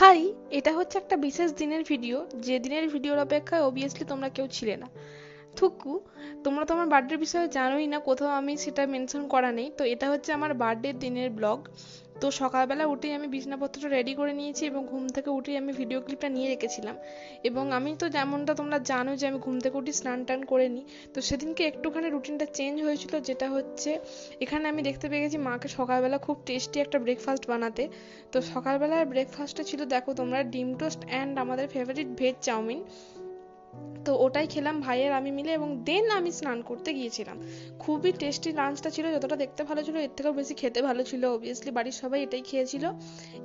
High, এটা হচ্ছে একটা বিশেষ দিনের ভিডিও, যে দিনের ভিডিওর অপেক্ষায় অবভিয়াসলি তোমরা কেউ ছিলে না। থুকু, তোমরা তো আমার বার্থডের বিষয়ে জানোই না, কোথাও আমি সেটা মেনশন করা নেই। তো এটা হচ্ছে আমার বার্থডের দিনের ব্লগ। তো সকালবেলা উঠেই আমি বিছানাপত্রটা রেডি করে নিয়েছি এবং ঘুম থেকে উঠেই আমি ভিডিও ক্লিপটা নিয়ে রেখেছিলাম। এবং আমি তো যেমনটা তোমরা জানো যে আমি ঘুম থেকে উঠি স্নান টান করে নিই। তো সেদিনকে একটুখানি রুটিনটা চেঞ্জ হয়েছিল, যেটা হচ্ছে এখানে আমি দেখতে পেয়ে গেছি মাকে সকালবেলা খুব টেস্টি একটা ব্রেকফাস্ট বানাতে। তো সকালবেলার ব্রেকফাস্টে ছিল, দেখো তোমরা, ডিম টোস্ট অ্যান্ড আমাদের ফেভারিট ভেজ চাউমিন। তো ওটাই খেলাম ভাই আর আমি মিলে, এবং দেন আমি স্নান করতে গিয়েছিলাম। খুবই টেস্টি লাঞ্চটা ছিল, যতটা দেখতে ভালো ছিল এর থেকেও বেশি খেতে ভালো ছিল। অবভিয়াসলি বাড়ির সবাই এটাই খেয়েছিল।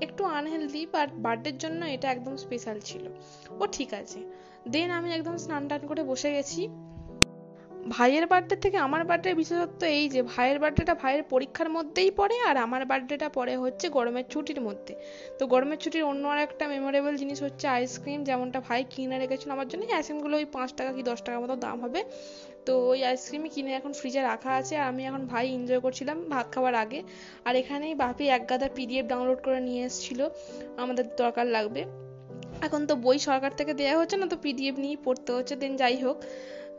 একটু আনহেলদি, বাট বার্থডের জন্য এটা একদম স্পেশাল ছিল। ও ঠিক আছে। দেন আমি একদম স্নান টান করে বসে গেছি। ভাইয়ের বার্থডে থেকে আমার বার্থডের বিশেষত্ব এই যে ভাইয়ের বার্থডেটা ভাইয়ের পরীক্ষার মধ্যেই পড়ে, আর আমার বার্থডেটা পড়ে হচ্ছে গরমের ছুটির মধ্যে। তো গরমের ছুটির অন্য আর একটা মেমোরেবল জিনিস হচ্ছে আইসক্রিম, যেমনটা ভাই কিনে রেখেছিল আমার জন্য। এই আইসক্রিমগুলো ওই 5 টাকা কি 10 টাকা মতো দাম হবে। তো ওই আইসক্রিমই কিনে এখন ফ্রিজে রাখা আছে, আর আমি এখন ভাই এনজয় করছিলাম ভাত খাওয়ার আগে। আর এখানেই বাপি এক গাদা পিডিএফ ডাউনলোড করে নিয়ে এসেছিল, আমাদের দরকার লাগবে। এখন তো বই সরকার থেকে দেওয়া হচ্ছে না, তো পিডিএফ নিয়েই পড়তে হচ্ছে। দেন যাই হোক,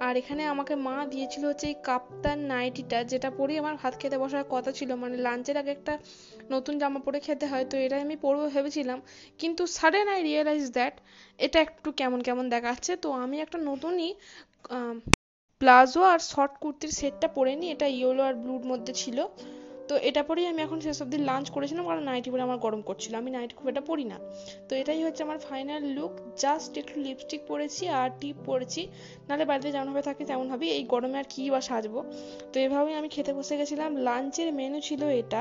আর এখানে আমাকে মা দিয়েছিল হচ্ছে এই কাপ্তান নাইটিটা, যেটা পরেই আমার ভাত খেতে বসার কথা ছিল। মানে লাঞ্চের আগে একটা নতুন জামা পরে খেতে হয়, তো এটা আমি পরবো ভেবেছিলাম। কিন্তু সাডেন আই রিয়েলাইজ দ্যাট এটা একটু কেমন কেমন দেখাচ্ছে। তো আমি একটা নতুনই প্লাজো আর শর্ট কুর্তির সেটটা পরে নিই, এটা ইয়েলো আর ব্লুর মধ্যে ছিল। তো এটা পরেই আমি এখন শেষ অব্দি লাঞ্চ করেছিলাম, কারণ নাইটি পরে আমার গরম করছিল, আমি নাইটি খুব একটা পরি না। তো এটাই হচ্ছে আমার ফাইনাল লুক। জাস্ট একটু লিপস্টিক পরেছি আর টিপ পরেছি, নাহলে বাড়িতে যেমনভাবে থাকি তেমনভাবেই, এই গরমে আর কি বা সাজবো। তো এভাবেই আমি খেতে বসে গেছিলাম। লাঞ্চের মেনু ছিল এটা: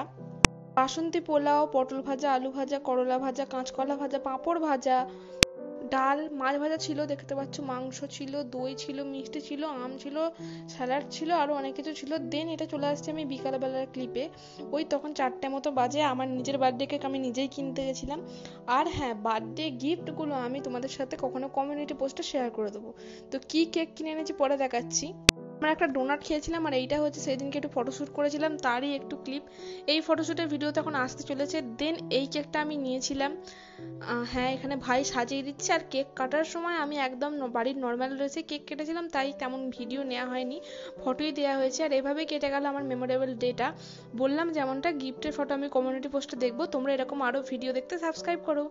বাসন্তী পোলাও, পটল ভাজা, আলু ভাজা, করলা ভাজা, কাঁচকলা ভাজা, পাঁপড় ভাজা, ডাল, মাছ ভাজা ছিল দেখতে পাচ্ছ, মাংস ছিল, দই ছিল, মিষ্টি ছিল, আম ছিল, স্যালাড ছিল, আরো অনেক কিছু ছিল। দেন এটা চলে আসছে আমি বিকালবেলার ক্লিপে। ওই তখন 4টে মতো বাজে, আমার নিজের বার্থডে কেক আমি নিজেই কিনতে গেছিলাম। আর হ্যাঁ, বার্থডে গিফটগুলো আমি তোমাদের সাথে কখনো কমিউনিটি পোস্টে শেয়ার করে দেবো। তো কি কেক কিনে এনেছি পরে দেখাচ্ছি। আমরা একটা ডোনাট খেয়েছিলাম, আর এইটা হচ্ছে সেদিনকে একটু ফটোশ্যুট করেছিলাম তারই একটু ক্লিপ। এই ফটোশ্যুটের ভিডিও তো এখন আসতে চলেছে। দেন এই কেকটা আমি নিয়েছিলাম। হ্যাঁ, এখানে ভাই সাজিয়ে দিচ্ছে। আর কেক কাটার সময় আমি একদম বাড়ির নর্মাল ড্রেসে কেক কেটেছিলাম, তাই তেমন ভিডিও নেওয়া হয়নি, ফটোই দেওয়া হয়েছে। আর এভাবেই কেটে গেল আমার মেমোরেবল ডেটা। বললাম যেমনটা, গিফটের ফটো আমি কমিউনিটি পোস্টে দেখবো। তোমরা এরকম আরও ভিডিও দেখতে সাবস্ক্রাইব করো।